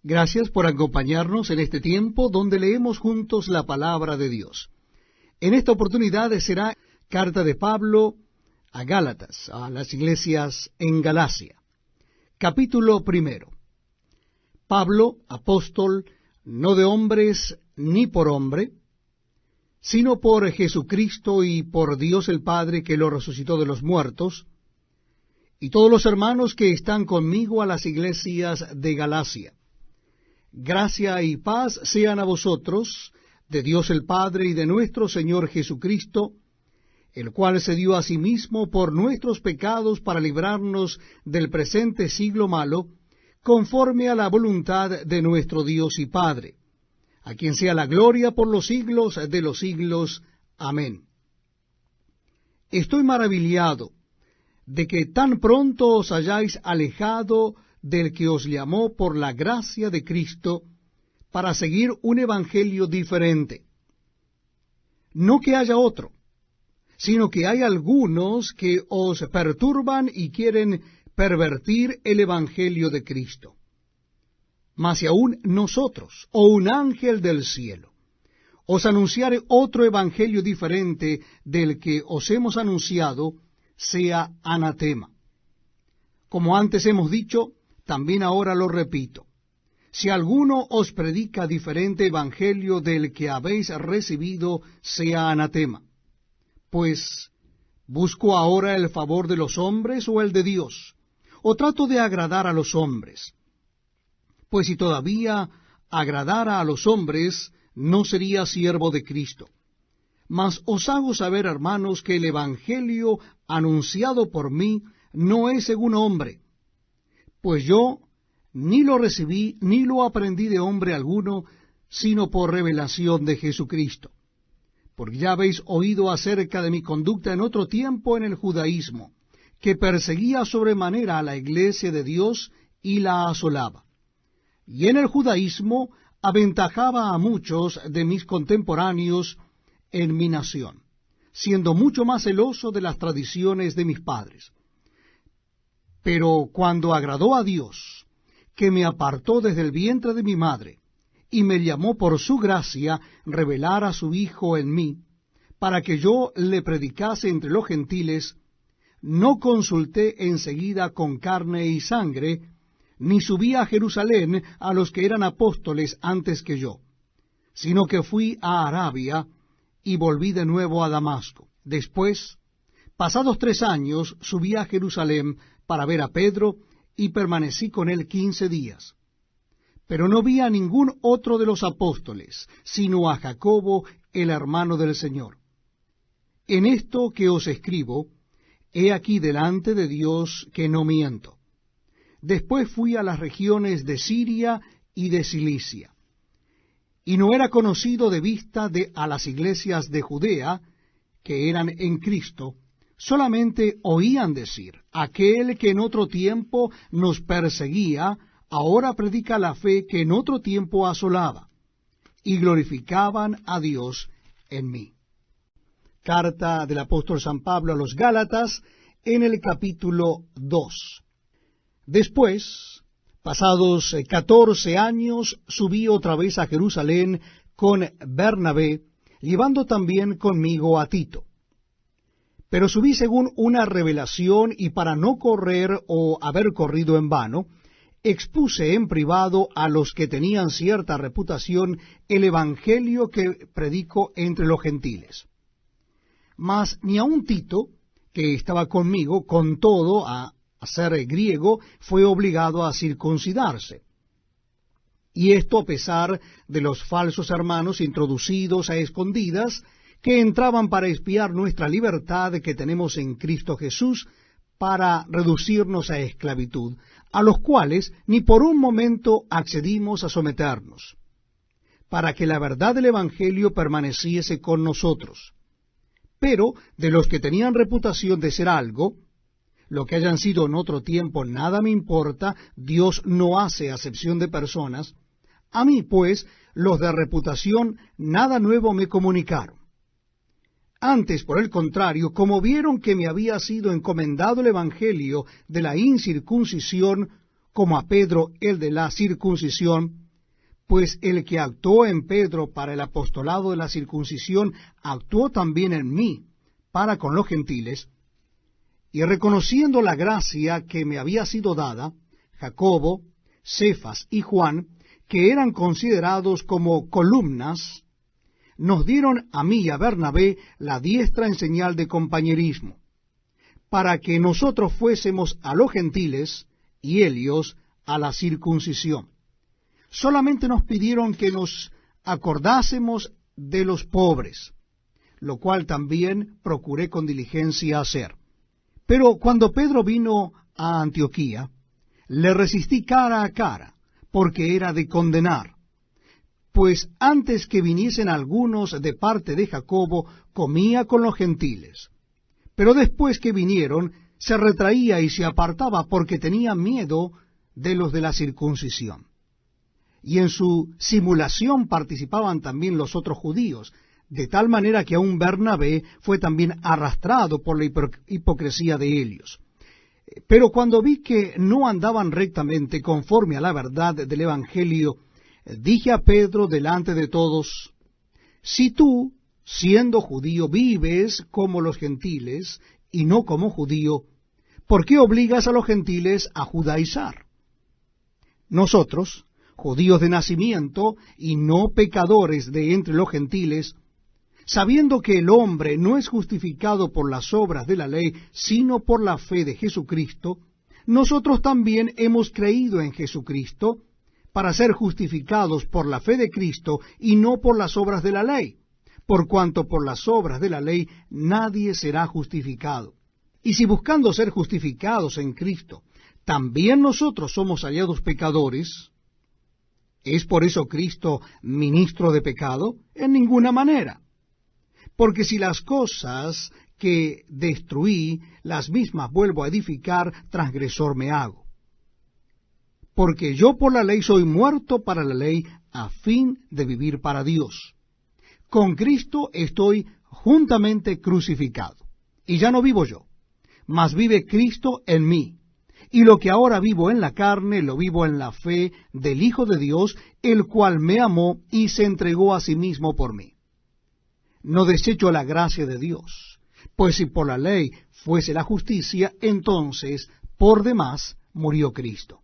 Gracias por acompañarnos en este tiempo donde leemos juntos la palabra de Dios. En esta oportunidad será carta de Pablo a Gálatas, a las iglesias en Galacia. Capítulo 1. Pablo, apóstol, no de hombres ni por hombre, sino por Jesucristo y por Dios el Padre que lo resucitó de los muertos, y todos los hermanos que están conmigo a las iglesias de Galacia. Gracia y paz sean a vosotros, de Dios el Padre y de nuestro Señor Jesucristo, el cual se dio a sí mismo por nuestros pecados para librarnos del presente siglo malo, conforme a la voluntad de nuestro Dios y Padre, a quien sea la gloria por los siglos de los siglos. Amén. Estoy maravillado de que tan pronto os hayáis alejado del que os llamó por la gracia de Cristo para seguir un evangelio diferente. No que haya otro, sino que hay algunos que os perturban y quieren pervertir el evangelio de Cristo. Mas si aún nosotros, o un ángel del cielo, os anunciare otro evangelio diferente del que os hemos anunciado, sea anatema. Como antes hemos dicho, también ahora lo repito. Si alguno os predica diferente evangelio del que habéis recibido, sea anatema. Pues, ¿busco ahora el favor de los hombres o el de Dios? ¿O trato de agradar a los hombres? Pues si todavía agradara a los hombres, no sería siervo de Cristo. Mas os hago saber, hermanos, que el evangelio anunciado por mí no es según hombre, pues yo ni lo recibí ni lo aprendí de hombre alguno, sino por revelación de Jesucristo. Porque ya habéis oído acerca de mi conducta en otro tiempo en el judaísmo, que perseguía sobremanera a la iglesia de Dios y la asolaba. Y en el judaísmo aventajaba a muchos de mis contemporáneos en mi nación, siendo mucho más celoso de las tradiciones de mis padres. Pero cuando agradó a Dios, que me apartó desde el vientre de mi madre, y me llamó por su gracia revelar a su Hijo en mí, para que yo le predicase entre los gentiles, no consulté enseguida con carne y sangre, ni subí a Jerusalén a los que eran apóstoles antes que yo, sino que fui a Arabia, y volví de nuevo a Damasco. Después, pasados 3 años, subí a Jerusalén para ver a Pedro, y permanecí con él 15 días. Pero no vi a ningún otro de los apóstoles, sino a Jacobo, el hermano del Señor. En esto que os escribo, he aquí delante de Dios que no miento. Después fui a las regiones de Siria y de Cilicia, y no era conocido de vista a las iglesias de Judea, que eran en Cristo, solamente oían decir, aquel que en otro tiempo nos perseguía, ahora predica la fe que en otro tiempo asolaba, y glorificaban a Dios en mí. Carta del apóstol San Pablo a los Gálatas, en el capítulo 2. Después, pasados 14 años, subí otra vez a Jerusalén con Bernabé, llevando también conmigo a Tito. Pero subí según una revelación, y para no correr o haber corrido en vano, expuse en privado a los que tenían cierta reputación el evangelio que predico entre los gentiles. Mas ni aun Tito, que estaba conmigo, con todo a ser griego, fue obligado a circuncidarse. Y esto a pesar de los falsos hermanos introducidos a escondidas, que entraban para espiar nuestra libertad que tenemos en Cristo Jesús, para reducirnos a esclavitud, a los cuales ni por un momento accedimos a someternos, para que la verdad del Evangelio permaneciese con nosotros. Pero de los que tenían reputación de ser algo, lo que hayan sido en otro tiempo nada me importa, Dios no hace acepción de personas. A mí, pues, los de reputación nada nuevo me comunicaron. Antes, por el contrario, como vieron que me había sido encomendado el evangelio de la incircuncisión, como a Pedro el de la circuncisión, pues el que actuó en Pedro para el apostolado de la circuncisión, actuó también en mí para con los gentiles, y reconociendo la gracia que me había sido dada, Jacobo, Cefas y Juan, que eran considerados como columnas, nos dieron a mí y a Bernabé la diestra en señal de compañerismo, para que nosotros fuésemos a los gentiles y ellos a la circuncisión. Solamente nos pidieron que nos acordásemos de los pobres, lo cual también procuré con diligencia hacer. Pero cuando Pedro vino a Antioquía, le resistí cara a cara, porque era de condenar. Pues antes que viniesen algunos de parte de Jacobo, comía con los gentiles. Pero después que vinieron, se retraía y se apartaba porque tenía miedo de los de la circuncisión. Y en su simulación participaban también los otros judíos, de tal manera que aun Bernabé fue también arrastrado por la hipocresía de ellos. Pero cuando vi que no andaban rectamente conforme a la verdad del Evangelio, dije a Pedro delante de todos: si tú, siendo judío, vives como los gentiles y no como judío, ¿por qué obligas a los gentiles a judaizar? Nosotros, judíos de nacimiento y no pecadores de entre los gentiles, sabiendo que el hombre no es justificado por las obras de la ley, sino por la fe de Jesucristo, nosotros también hemos creído en Jesucristo para ser justificados por la fe de Cristo y no por las obras de la ley, por cuanto por las obras de la ley nadie será justificado. Y si buscando ser justificados en Cristo, también nosotros somos hallados pecadores, ¿es por eso Cristo ministro de pecado? En ninguna manera. Porque si las cosas que destruí, las mismas vuelvo a edificar, transgresor me hago. Porque yo por la ley soy muerto para la ley, a fin de vivir para Dios. Con Cristo estoy juntamente crucificado. Y ya no vivo yo, mas vive Cristo en mí. Y lo que ahora vivo en la carne, lo vivo en la fe del Hijo de Dios, el cual me amó y se entregó a sí mismo por mí. No desecho la gracia de Dios, pues si por la ley fuese la justicia, entonces por demás murió Cristo.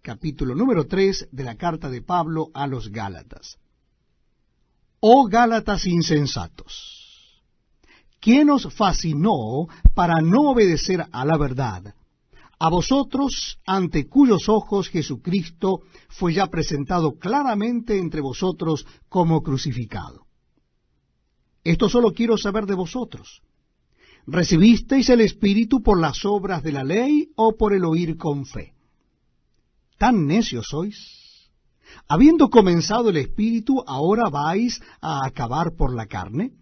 Capítulo número 3 de la carta de Pablo a los Gálatas. Oh Gálatas insensatos, ¿quién os fascinó para no obedecer a la verdad? A vosotros, ante cuyos ojos Jesucristo fue ya presentado claramente entre vosotros como crucificado. Esto solo quiero saber de vosotros. ¿Recibisteis el Espíritu por las obras de la ley o por el oír con fe? ¿Tan necios sois? Habiendo comenzado el Espíritu, ¿ahora vais a acabar por la carne?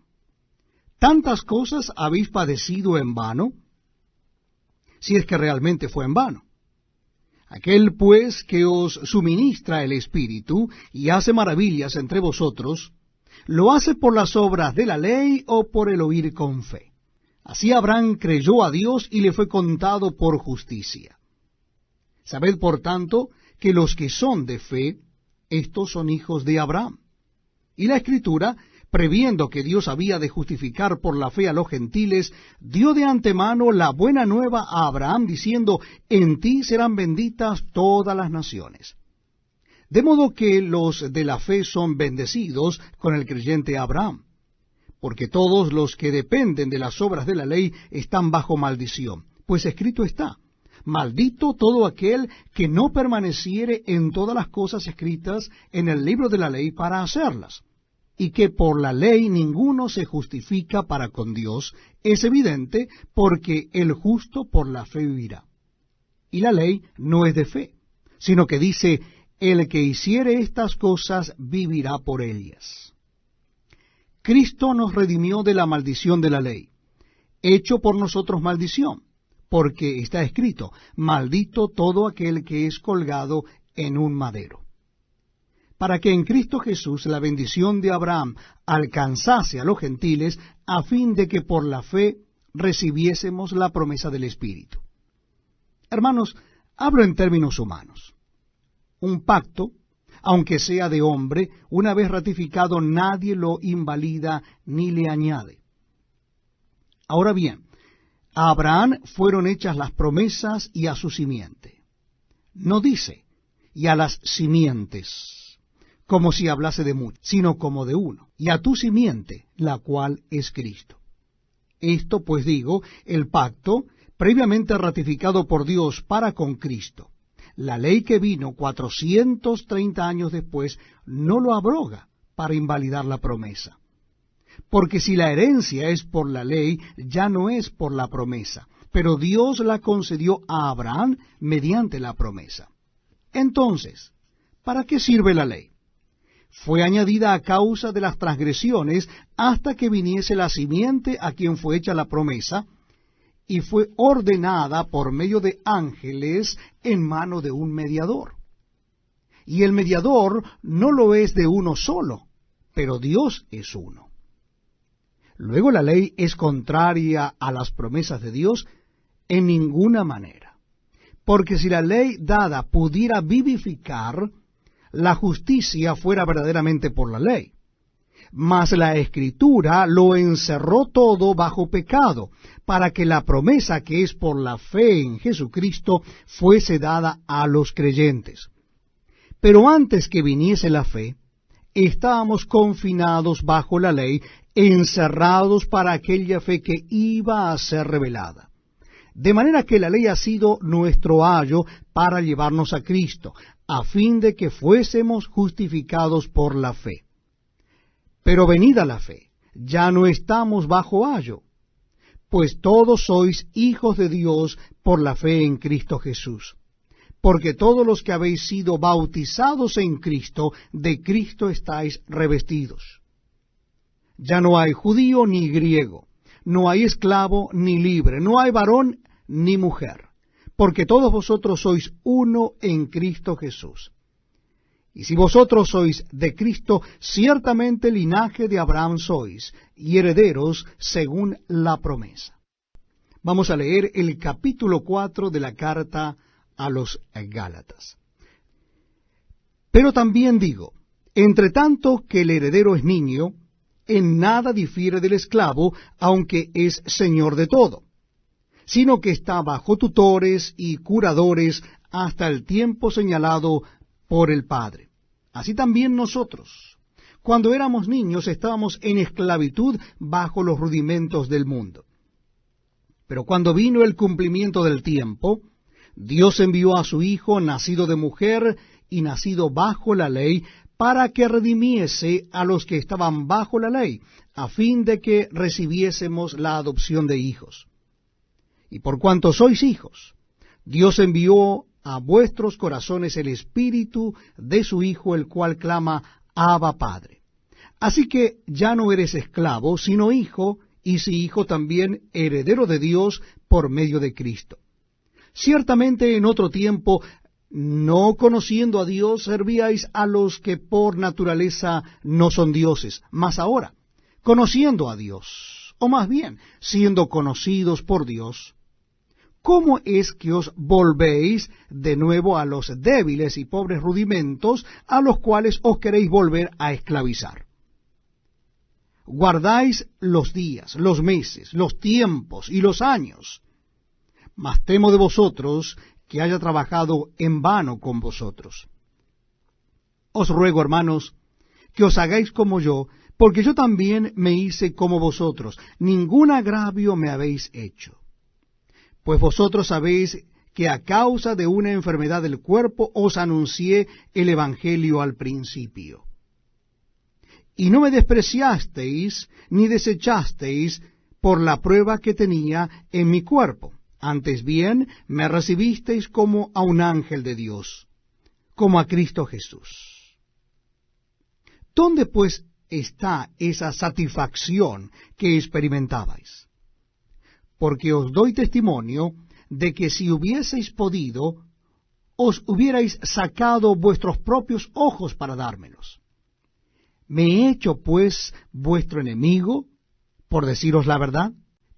¿Tantas cosas habéis padecido en vano? Si es que realmente fue en vano. Aquel pues que os suministra el Espíritu y hace maravillas entre vosotros, ¿lo hace por las obras de la ley o por el oír con fe? Así Abraham creyó a Dios y le fue contado por justicia. Sabed, por tanto, que los que son de fe, estos son hijos de Abraham. Y la Escritura, previendo que Dios había de justificar por la fe a los gentiles, dio de antemano la buena nueva a Abraham, diciendo: en ti serán benditas todas las naciones. De modo que los de la fe son bendecidos con el creyente Abraham, porque todos los que dependen de las obras de la ley están bajo maldición. Pues escrito está: maldito todo aquel que no permaneciere en todas las cosas escritas en el libro de la ley para hacerlas. Y que por la ley ninguno se justifica para con Dios, es evidente, porque el justo por la fe vivirá. Y la ley no es de fe, sino que dice: el que hiciere estas cosas vivirá por ellas. Cristo nos redimió de la maldición de la ley, hecho por nosotros maldición, porque está escrito: maldito todo aquel que es colgado en un madero. Para que en Cristo Jesús la bendición de Abraham alcanzase a los gentiles, a fin de que por la fe recibiésemos la promesa del Espíritu. Hermanos, Hablo en términos humanos. Un pacto, aunque sea de hombre, una vez ratificado, nadie lo invalida ni le añade. Ahora bien, a Abraham fueron hechas las promesas y a su simiente. No dice, y a las simientes, como si hablase de muchos, sino como de uno, y a tu simiente, la cual es Cristo. Esto, pues digo, el pacto, previamente ratificado por Dios para con Cristo. La ley que vino 430 años después no lo abroga para invalidar la promesa. Porque si la herencia es por la ley, ya no es por la promesa, pero Dios la concedió a Abraham mediante la promesa. Entonces, ¿para qué sirve la ley? Fue añadida a causa de las transgresiones hasta que viniese la simiente a quien fue hecha la promesa, y fue ordenada por medio de ángeles en mano de un mediador. Y el mediador no lo es de uno solo, pero Dios es uno. Luego la ley es contraria a las promesas de Dios en ninguna manera. Porque si la ley dada pudiera vivificar, la justicia fuera verdaderamente por la ley. Mas la Escritura lo encerró todo bajo pecado, para que la promesa que es por la fe en Jesucristo fuese dada a los creyentes. Pero antes que viniese la fe, estábamos confinados bajo la ley, encerrados para aquella fe que iba a ser revelada. De manera que la ley ha sido nuestro ayo para llevarnos a Cristo, a fin de que fuésemos justificados por la fe. Pero venida la fe, ya no estamos bajo ayo, pues todos sois hijos de Dios por la fe en Cristo Jesús. Porque todos los que habéis sido bautizados en Cristo, de Cristo estáis revestidos. Ya no hay judío ni griego, no hay esclavo ni libre, no hay varón ni mujer, porque todos vosotros sois uno en Cristo Jesús. Y si vosotros sois de Cristo, ciertamente linaje de Abraham sois, y herederos según la promesa. Vamos a leer el capítulo 4 de la carta a los Gálatas. Pero también digo, entre tanto que el heredero es niño, en nada difiere del esclavo, aunque es señor de todo, sino que está bajo tutores y curadores hasta el tiempo señalado por el Padre. Así también nosotros, cuando éramos niños, estábamos en esclavitud bajo los rudimentos del mundo. Pero cuando vino el cumplimiento del tiempo, Dios envió a su Hijo, nacido de mujer y nacido bajo la ley, para que redimiese a los que estaban bajo la ley, a fin de que recibiésemos la adopción de hijos. Y por cuanto sois hijos, Dios envió a vuestros corazones el Espíritu de su Hijo, el cual clama, Abba, Padre. Así que ya no eres esclavo, sino hijo, y si hijo también heredero de Dios por medio de Cristo. Ciertamente en otro tiempo, no conociendo a Dios, servíais a los que por naturaleza no son dioses, mas ahora, conociendo a Dios, o más bien, siendo conocidos por Dios, ¿cómo es que os volvéis de nuevo a los débiles y pobres rudimentos a los cuales os queréis volver a esclavizar? Guardáis los días, los meses, los tiempos y los años. Mas temo de vosotros que haya trabajado en vano con vosotros. Os ruego, hermanos, que os hagáis como yo, porque yo también me hice como vosotros. Ningún agravio me habéis hecho. Pues vosotros sabéis que a causa de una enfermedad del cuerpo os anuncié el Evangelio al principio. Y no me despreciasteis ni desechasteis por la prueba que tenía en mi cuerpo. Antes bien, me recibisteis como a un ángel de Dios, como a Cristo Jesús. ¿Dónde pues está esa satisfacción que experimentabais? Porque os doy testimonio de que si hubieseis podido, os hubierais sacado vuestros propios ojos para dármelos. ¿Me he hecho, pues, vuestro enemigo, por deciros la verdad?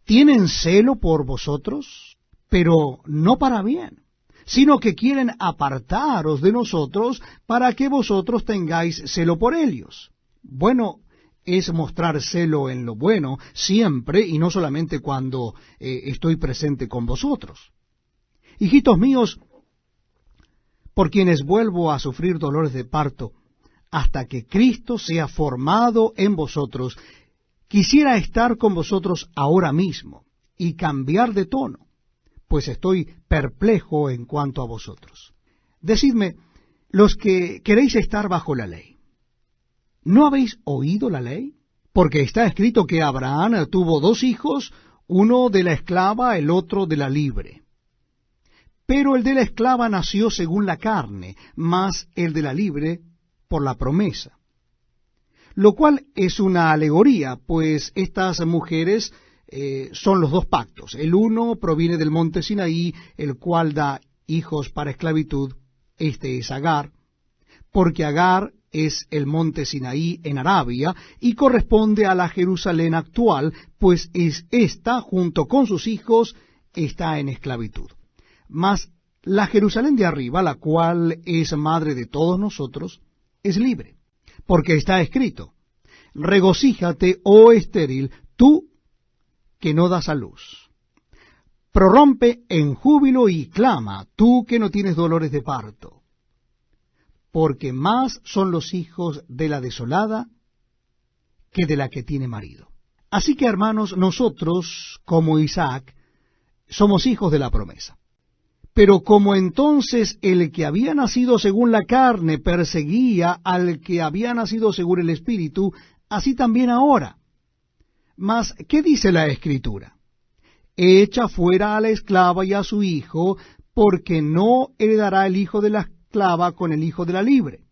¿Tienen celo por vosotros? Pero no para bien, sino que quieren apartaros de nosotros para que vosotros tengáis celo por ellos. Bueno, es mostrar celo en lo bueno siempre y no solamente cuando estoy presente con vosotros. Hijitos míos, por quienes vuelvo a sufrir dolores de parto, hasta que Cristo sea formado en vosotros, quisiera estar con vosotros ahora mismo y cambiar de tono, pues estoy perplejo en cuanto a vosotros. Decidme, los que queréis estar bajo la ley, ¿no habéis oído la ley? Porque está escrito que Abraham tuvo 2 hijos, uno de la esclava, el otro de la libre. Pero el de la esclava nació según la carne, mas el de la libre por la promesa. Lo cual es una alegoría, pues estas mujeres son los 2 pactos. El uno proviene del monte Sinaí, el cual da hijos para esclavitud. Este es Agar, porque Agar es el monte Sinaí en Arabia y corresponde a la Jerusalén actual, pues esta, junto con sus hijos, está en esclavitud. Mas la Jerusalén de arriba, la cual es madre de todos nosotros, es libre, porque está escrito: regocíjate, oh estéril, tú que no das a luz. Prorrompe en júbilo y clama, tú que no tienes dolores de parto. Porque más son los hijos de la desolada que de la que tiene marido. Así que, hermanos, nosotros, como Isaac, somos hijos de la promesa. Pero como entonces el que había nacido según la carne perseguía al que había nacido según el Espíritu, así también ahora. Mas, ¿qué dice la Escritura? Echa fuera a la esclava y a su hijo, porque no heredará el hijo de la esclava con el hijo de la libre.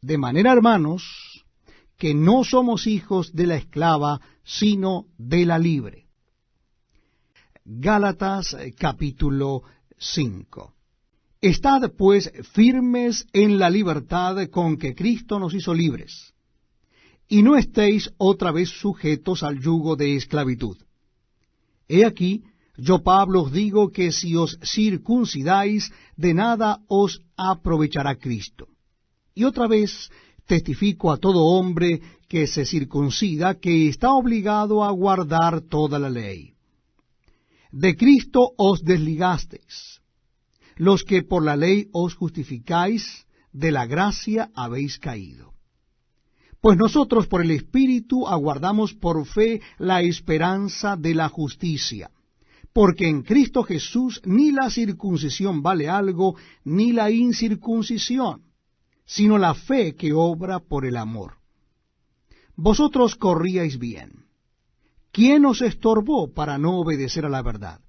De manera, hermanos, que no somos hijos de la esclava, sino de la libre. Gálatas capítulo 5. Estad pues firmes en la libertad con que Cristo nos hizo libres, y no estéis otra vez sujetos al yugo de esclavitud. He aquí, yo Pablo os digo que si os circuncidáis, de nada os aprovechará Cristo. Y otra vez testifico a todo hombre que se circuncida, que está obligado a guardar toda la ley. De Cristo os desligasteis. Los que por la ley os justificáis, de la gracia habéis caído. Pues nosotros por el Espíritu aguardamos por fe la esperanza de la justicia. Porque en Cristo Jesús ni la circuncisión vale algo, ni la incircuncisión, sino la fe que obra por el amor. Vosotros corríais bien. ¿Quién os estorbó para no obedecer a la verdad?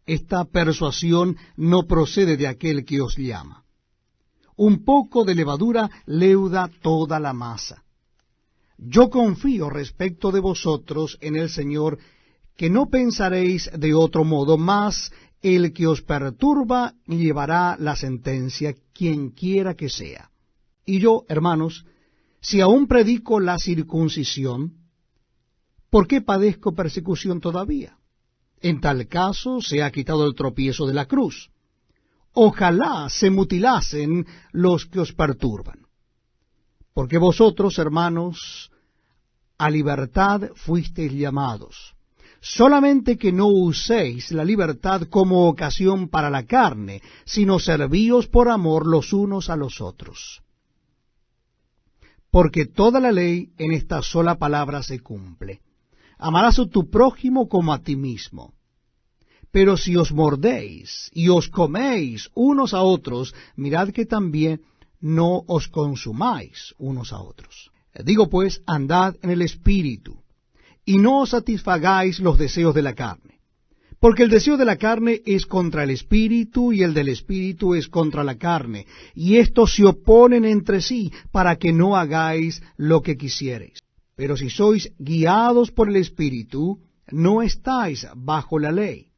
Esta persuasión no procede de aquel que os llama. Un poco de levadura leuda toda la masa. Yo confío respecto de vosotros en el Señor, que no pensaréis de otro modo, mas el que os perturba llevará la sentencia, quien quiera que sea. Y yo, hermanos, si aún predico la circuncisión, ¿por qué padezco persecución todavía? En tal caso se ha quitado el tropiezo de la cruz. Ojalá se mutilasen los que os perturban. Porque vosotros, hermanos, a libertad fuisteis llamados. Solamente que no uséis la libertad como ocasión para la carne, sino servíos por amor los unos a los otros. Porque toda la ley en esta sola palabra se cumple: amarás a tu prójimo como a ti mismo. Pero si os mordéis y os coméis unos a otros, mirad que también no os consumáis unos a otros. Digo pues, andad en el Espíritu, y no os satisfagáis los deseos de la carne. Porque el deseo de la carne es contra el Espíritu, y el del Espíritu es contra la carne, y estos se oponen entre sí, para que no hagáis lo que quisiereis. Pero si sois guiados por el Espíritu, no estáis bajo la ley.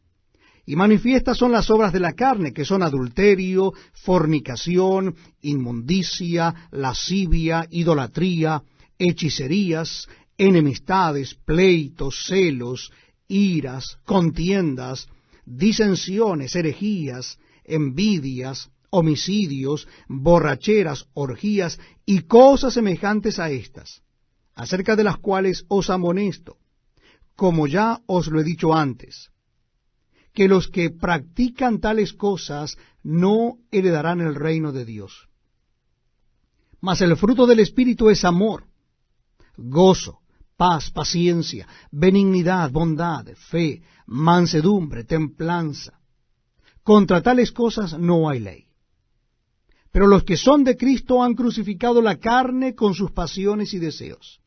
Y manifiestas son las obras de la carne, que son adulterio, fornicación, inmundicia, lascivia, idolatría, hechicerías, enemistades, pleitos, celos, iras, contiendas, disensiones, herejías, envidias, homicidios, borracheras, orgías y cosas semejantes a estas, acerca de las cuales os amonesto, como ya os lo he dicho antes, que los que practican tales cosas no heredarán el reino de Dios. Mas el fruto del Espíritu es amor, gozo, paz, paciencia, benignidad, bondad, fe, mansedumbre, templanza. Contra tales cosas no hay ley. Pero los que son de Cristo han crucificado la carne con sus pasiones y deseos.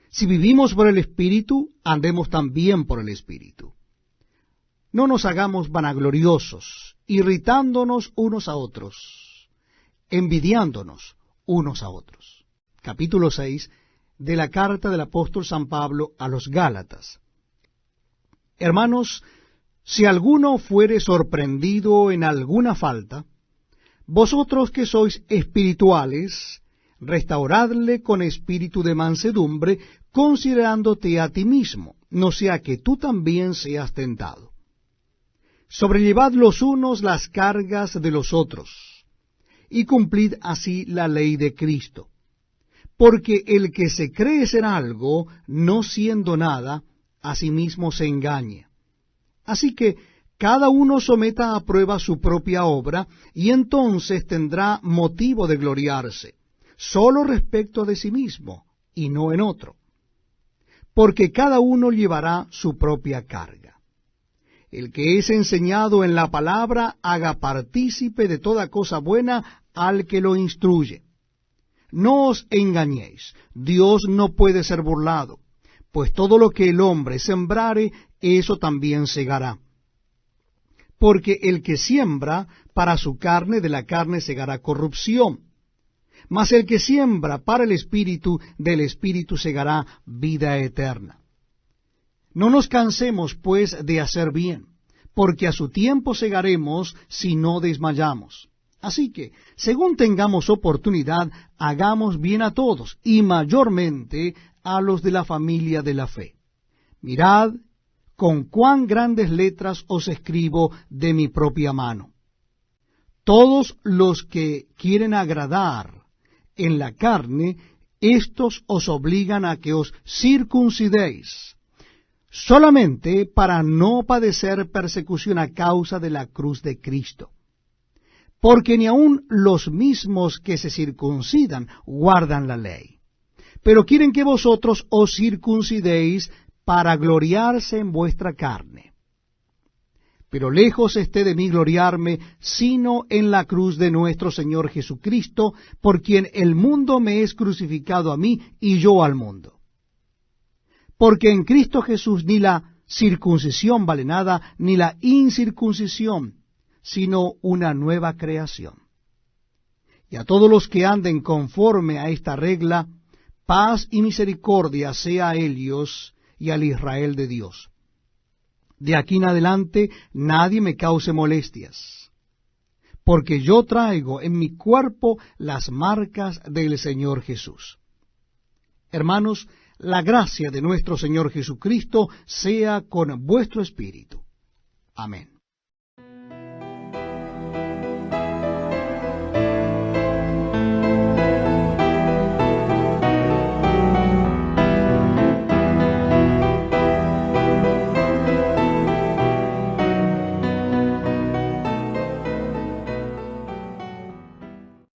Si vivimos por el Espíritu, andemos también por el Espíritu. No nos hagamos vanagloriosos, irritándonos unos a otros, envidiándonos unos a otros. Capítulo 6 de la carta del apóstol San Pablo a los Gálatas. Hermanos, si alguno fuere sorprendido en alguna falta, vosotros que sois espirituales, restauradle con espíritu de mansedumbre, considerándote a ti mismo, no sea que tú también seas tentado. Sobrellevad los unos las cargas de los otros, y cumplid así la ley de Cristo. Porque el que se cree ser algo, no siendo nada, a sí mismo se engaña. Así que cada uno someta a prueba su propia obra, y entonces tendrá motivo de gloriarse, solo respecto de sí mismo, y no en otro. Porque cada uno llevará su propia carga. El que es enseñado en la palabra, haga partícipe de toda cosa buena al que lo instruye. No os engañéis, Dios no puede ser burlado, pues todo lo que el hombre sembrare, eso también segará. Porque el que siembra para su carne, de la carne segará corrupción. Mas el que siembra para el Espíritu, del Espíritu segará vida eterna. No nos cansemos, pues, de hacer bien, porque a su tiempo segaremos si no desmayamos. Así que, según tengamos oportunidad, hagamos bien a todos, y mayormente a los de la familia de la fe. Mirad con cuán grandes letras os escribo de mi propia mano. Todos los que quieren agradar en la carne, éstos os obligan a que os circuncidéis, solamente para no padecer persecución a causa de la cruz de Cristo. Porque ni aun los mismos que se circuncidan guardan la ley, pero quieren que vosotros os circuncidéis para gloriarse en vuestra carne. Pero lejos esté de mí gloriarme, sino en la cruz de nuestro Señor Jesucristo, por quien el mundo me es crucificado a mí y yo al mundo. Porque en Cristo Jesús ni la circuncisión vale nada, ni la incircuncisión, sino una nueva creación. Y a todos los que anden conforme a esta regla, paz y misericordia sea a ellos y al Israel de Dios. De aquí en adelante nadie me cause molestias, porque yo traigo en mi cuerpo las marcas del Señor Jesús. Hermanos, la gracia de nuestro Señor Jesucristo sea con vuestro espíritu. Amén.